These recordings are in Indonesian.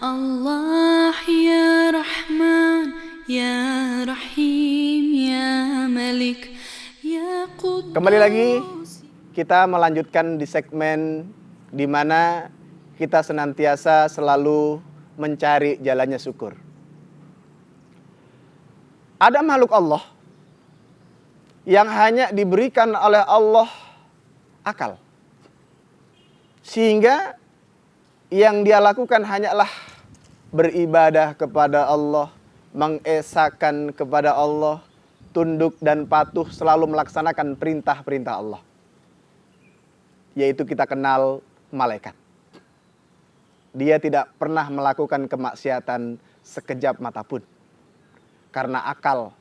Allah ya Rahman ya Rahim ya Malik ya Quddus. Kembali lagi kita melanjutkan di segmen di mana kita senantiasa selalu mencari jalannya syukur. Ada makhluk Allah yang hanya diberikan oleh Allah akal, sehingga yang dia lakukan hanyalah beribadah kepada Allah, mengesahkan kepada Allah, tunduk dan patuh selalu melaksanakan perintah-perintah Allah. Yaitu kita kenal malaikat. Dia tidak pernah melakukan kemaksiatan sekejap mata pun. Karena akal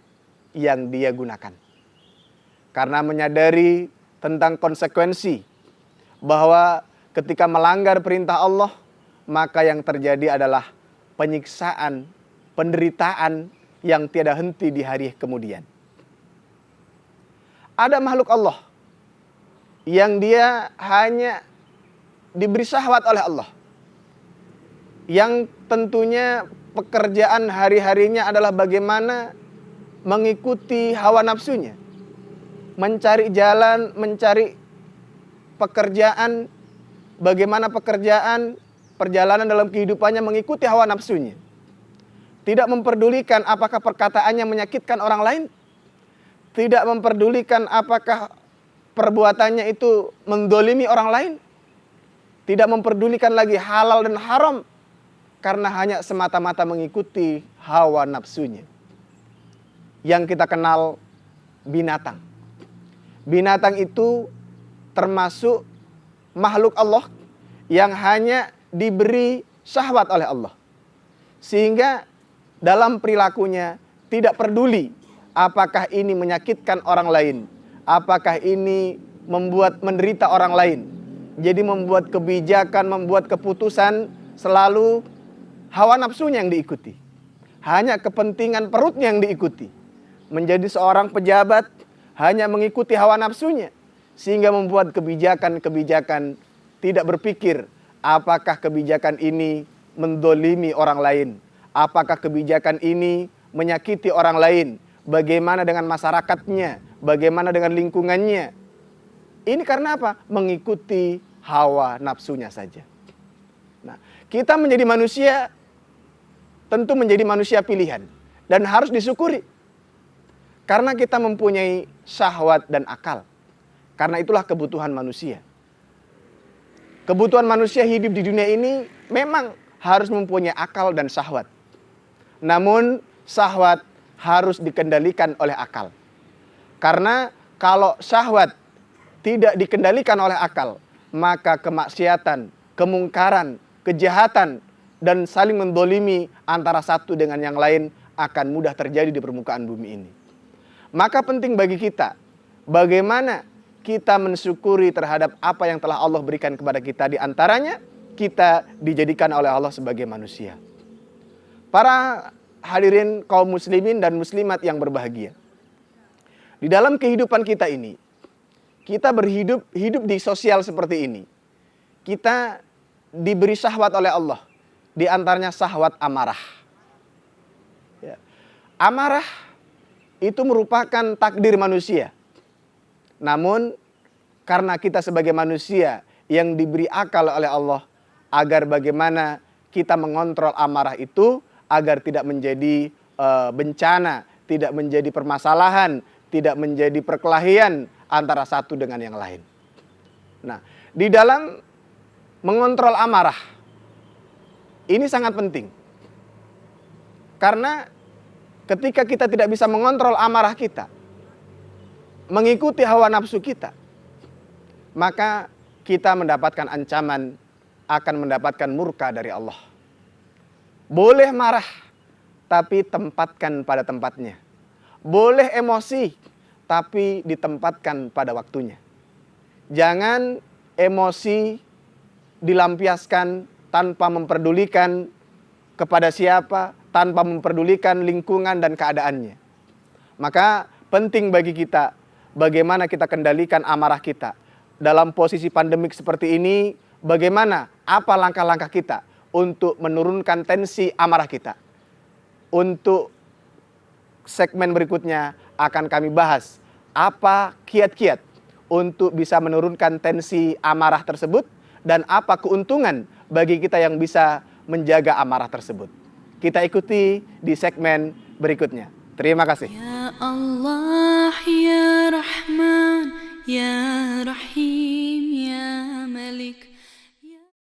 yang dia gunakan. Karena menyadari tentang konsekuensi bahwa ketika melanggar perintah Allah, maka yang terjadi adalah penyiksaan, penderitaan yang tiada henti di hari kemudian. Ada makhluk Allah yang dia hanya diberi syahwat oleh Allah, yang tentunya pekerjaan hari-harinya adalah bagaimana mengikuti hawa nafsunya, mencari jalan, mencari pekerjaan, bagaimana pekerjaan, perjalanan dalam kehidupannya mengikuti hawa nafsunya. Tidak memperdulikan apakah perkataannya menyakitkan orang lain. Tidak memperdulikan apakah perbuatannya itu mendolimi orang lain. Tidak memperdulikan lagi halal dan haram. Karena hanya semata-mata mengikuti hawa nafsunya. Yang kita kenal binatang. Binatang itu termasuk makhluk Allah yang hanya diberi syahwat oleh Allah. Sehingga dalam perilakunya tidak peduli apakah ini menyakitkan orang lain, apakah ini membuat menderita orang lain. Jadi membuat kebijakan, membuat keputusan selalu hawa nafsunya yang diikuti. Hanya kepentingan perutnya yang diikuti. Menjadi seorang pejabat hanya mengikuti hawa nafsunya. Sehingga membuat kebijakan-kebijakan tidak berpikir apakah kebijakan ini mendolimi orang lain. Apakah kebijakan ini menyakiti orang lain. Bagaimana dengan masyarakatnya. Bagaimana dengan lingkungannya. Ini karena apa? Mengikuti hawa nafsunya saja. Nah, kita menjadi manusia tentu menjadi manusia pilihan. Dan harus disyukuri. Karena kita mempunyai syahwat dan akal. Karena itulah kebutuhan manusia. Kebutuhan manusia hidup di dunia ini memang harus mempunyai akal dan syahwat. Namun syahwat harus dikendalikan oleh akal. Karena kalau syahwat tidak dikendalikan oleh akal, maka kemaksiatan, kemungkaran, kejahatan, dan saling mendolimi antara satu dengan yang lain akan mudah terjadi di permukaan bumi ini. Maka penting bagi kita, bagaimana kita mensyukuri terhadap apa yang telah Allah berikan kepada kita. Di antaranya, kita dijadikan oleh Allah sebagai manusia. Para hadirin kaum muslimin dan muslimat yang berbahagia. Di dalam kehidupan kita ini, kita hidup di sosial seperti ini. Kita diberi syahwat oleh Allah. Di antaranya syahwat amarah. Ya. Amarah itu merupakan takdir manusia. Namun karena kita sebagai manusia yang diberi akal oleh Allah, agar bagaimana kita mengontrol amarah itu agar tidak menjadi bencana, tidak menjadi permasalahan, tidak menjadi perkelahian antara satu dengan yang lain. Nah, di dalam mengontrol amarah ini sangat penting. Karena ketika kita tidak bisa mengontrol amarah kita, mengikuti hawa nafsu kita, maka kita mendapatkan ancaman, akan mendapatkan murka dari Allah. Boleh marah, tapi tempatkan pada tempatnya. Boleh emosi, tapi ditempatkan pada waktunya. Jangan emosi dilampiaskan tanpa memperdulikan kepada siapa, tanpa memperdulikan lingkungan dan keadaannya. Maka penting bagi kita bagaimana kita kendalikan amarah kita. Dalam posisi pandemik seperti ini, bagaimana, apa langkah-langkah kita untuk menurunkan tensi amarah kita. Untuk segmen berikutnya akan kami bahas apa kiat-kiat untuk bisa menurunkan tensi amarah tersebut dan apa keuntungan bagi kita yang bisa menjaga amarah tersebut. Kita ikuti di segmen berikutnya. Terima kasih. Ya Allah, Ya Rahman, Ya Rahim.